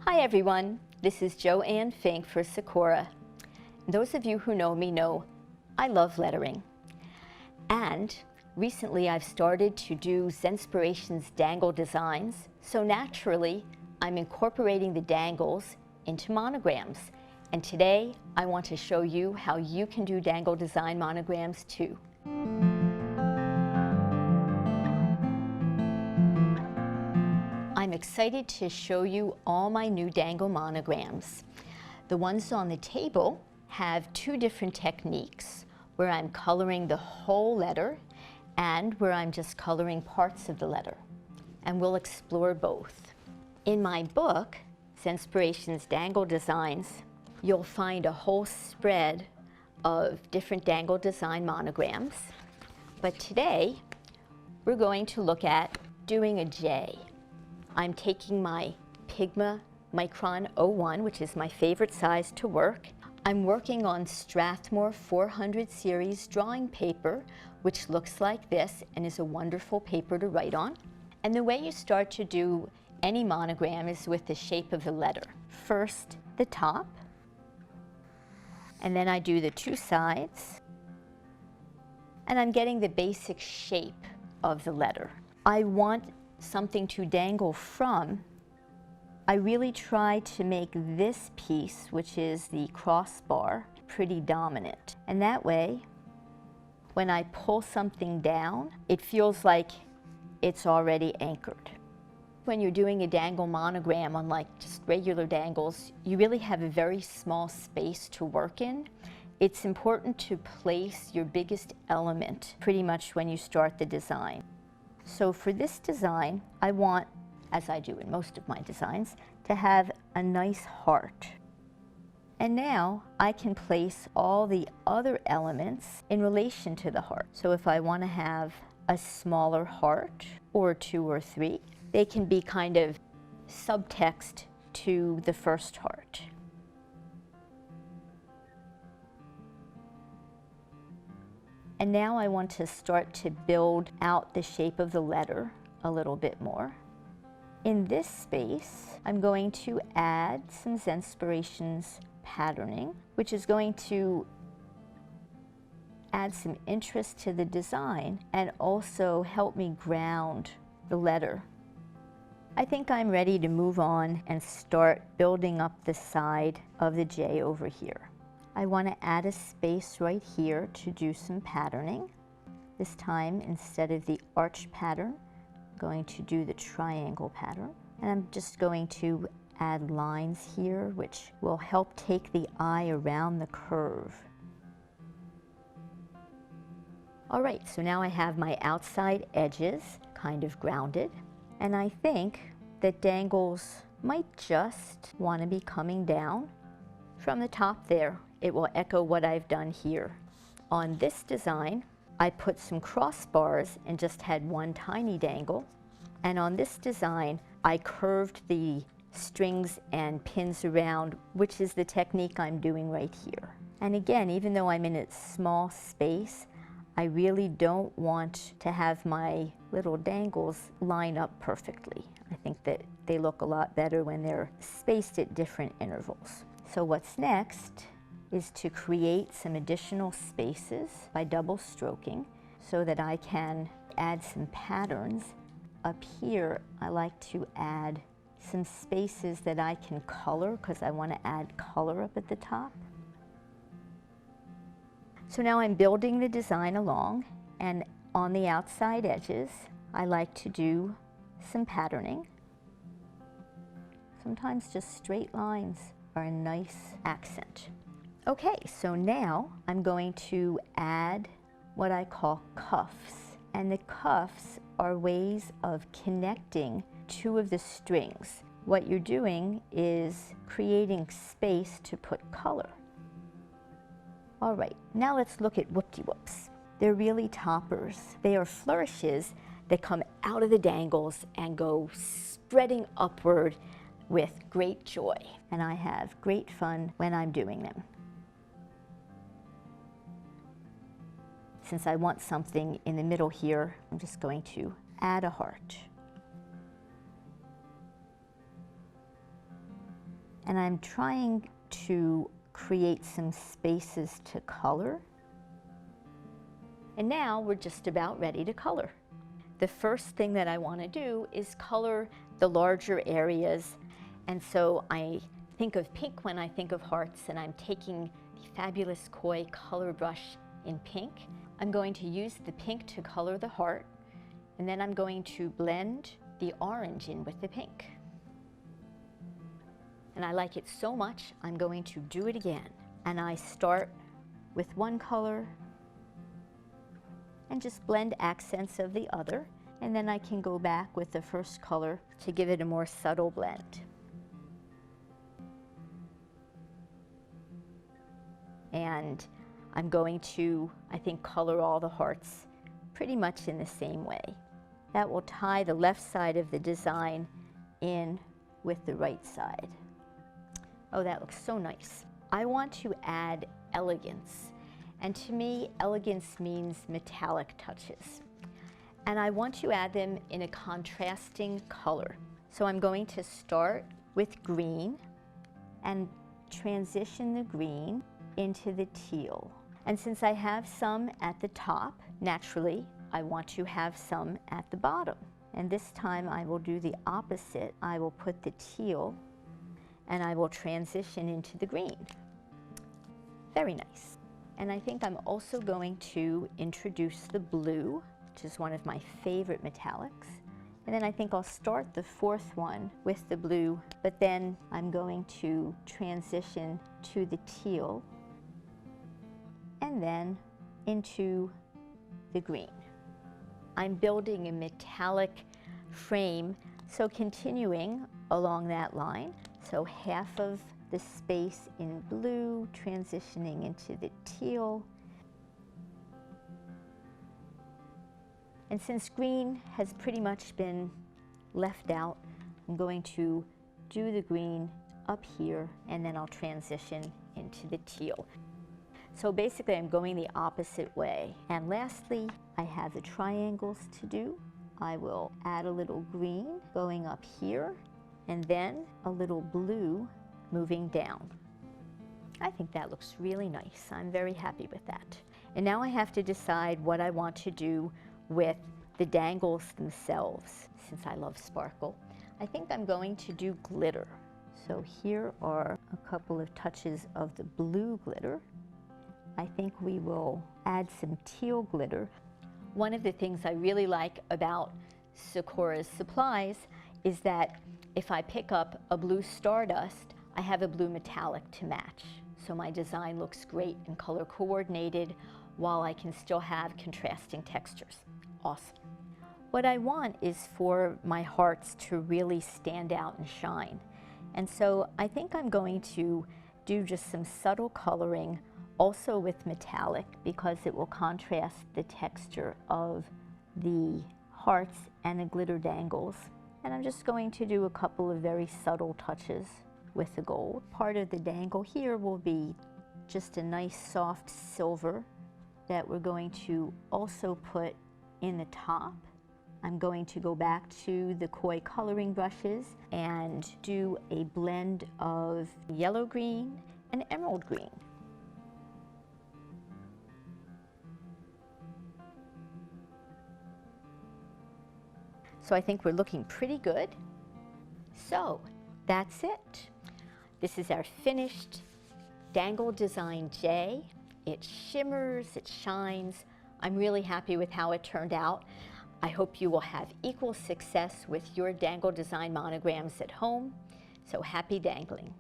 Hi everyone, this is Joanne Fink for Sakura. Those of you who know me know I love lettering. And recently I've started to do Zenspirations dangle designs, so naturally I'm incorporating the dangles into monograms. And today I want to show you how you can do dangle design monograms too. I'm excited to show you all my new dangle monograms. The ones on the table have two different techniques, where I'm coloring the whole letter and where I'm just coloring parts of the letter. And we'll explore both. In my book, Zenspirations Dangle Designs, you'll find a whole spread of different dangle design monograms. But today, we're going to look at doing a J. I'm taking my Pigma Micron 01, which is my favorite size to work. I'm working on Strathmore 400 series drawing paper, which looks like this and is a wonderful paper to write on. And the way you start to do any monogram is with the shape of the letter. First, the top, and then I do the two sides, and I'm getting the basic shape of the letter. I want something to dangle from. I really try to make this piece, which is the crossbar, pretty dominant. And that way, when I pull something down, it feels like it's already anchored. When you're doing a dangle monogram, unlike just regular dangles, you really have a very small space to work in. It's important to place your biggest element pretty much when you start the design. So for this design, I want, as I do in most of my designs, to have a nice heart. And now I can place all the other elements in relation to the heart. So if I want to have a smaller heart, or two or three, they can be kind of subtext to the first heart. And now I want to start to build out the shape of the letter a little bit more. In this space, I'm going to add some Zenspirations patterning, which is going to add some interest to the design and also help me ground the letter. I think I'm ready to move on and start building up the side of the J over here. I want to add a space right here to do some patterning. This time, instead of the arch pattern, I'm going to do the triangle pattern. And I'm just going to add lines here, which will help take the eye around the curve. All right, so now I have my outside edges kind of grounded. And I think that dangles might just want to be coming down from the top there. It will echo what I've done here. On this design, I put some crossbars and just had one tiny dangle. And on this design, I curved the strings and pins around, which is the technique I'm doing right here. And again, even though I'm in a small space, I really don't want to have my little dangles line up perfectly. I think that they look a lot better when they're spaced at different intervals. So what's next is to create some additional spaces by double stroking so that I can add some patterns. Up here, I like to add some spaces that I can color because I want to add color up at the top. So now I'm building the design along, and on the outside edges, I like to do some patterning. Sometimes just straight lines are a nice accent. Okay, so now I'm going to add what I call cuffs. And the cuffs are ways of connecting two of the strings. What you're doing is creating space to put color. All right, now let's look at whoop-de-whoops. They're really toppers. They are flourishes that come out of the dangles and go spreading upward with great joy. And I have great fun when I'm doing them. Since I want something in the middle here, I'm just going to add a heart. And I'm trying to create some spaces to color. And now we're just about ready to color. The first thing that I want to do is color the larger areas. And so I think of pink when I think of hearts, and I'm taking the fabulous Koi color brush in pink. I'm going to use the pink to color the heart, and then I'm going to blend the orange in with the pink. And I like it so much, I'm going to do it again. And I start with one color and just blend accents of the other. And then I can go back with the first color to give it a more subtle blend. And I'm going to, I think, color all the hearts pretty much in the same way. That will tie the left side of the design in with the right side. Oh, that looks so nice. I want to add elegance. And to me, elegance means metallic touches. And I want to add them in a contrasting color. So I'm going to start with green and transition the green into the teal. And since I have some at the top, naturally, I want to have some at the bottom. And this time I will do the opposite. I will put the teal and I will transition into the green. Very nice. And I think I'm also going to introduce the blue, which is one of my favorite metallics. And then I think I'll start the fourth one with the blue, but then I'm going to transition to the teal and then into the green. I'm building a metallic frame, so continuing along that line. So half of the space in blue, transitioning into the teal. And since green has pretty much been left out, I'm going to do the green up here, and then I'll transition into the teal. So basically I'm going the opposite way. And lastly, I have the triangles to do. I will add a little green going up here, and then a little blue moving down. I think that looks really nice. I'm very happy with that. And now I have to decide what I want to do with the dangles themselves, since I love sparkle. I think I'm going to do glitter. So here are a couple of touches of the blue glitter. I think we will add some teal glitter. One of the things I really like about Sakura's supplies is that if I pick up a blue stardust, I have a blue metallic to match. So my design looks great and color coordinated while I can still have contrasting textures. Awesome. What I want is for my hearts to really stand out and shine. And so I think I'm going to do just some subtle coloring also with metallic, because it will contrast the texture of the hearts and the glitter dangles. And I'm just going to do a couple of very subtle touches with the gold. Part of the dangle here will be just a nice soft silver that we're going to also put in the top. I'm going to go back to the Koi coloring brushes and do a blend of yellow green and emerald green. So I think we're looking pretty good. So that's it. This is our finished Dangle Design J. It shimmers, it shines. I'm really happy with how it turned out. I hope you will have equal success with your Dangle Design monograms at home. So happy dangling.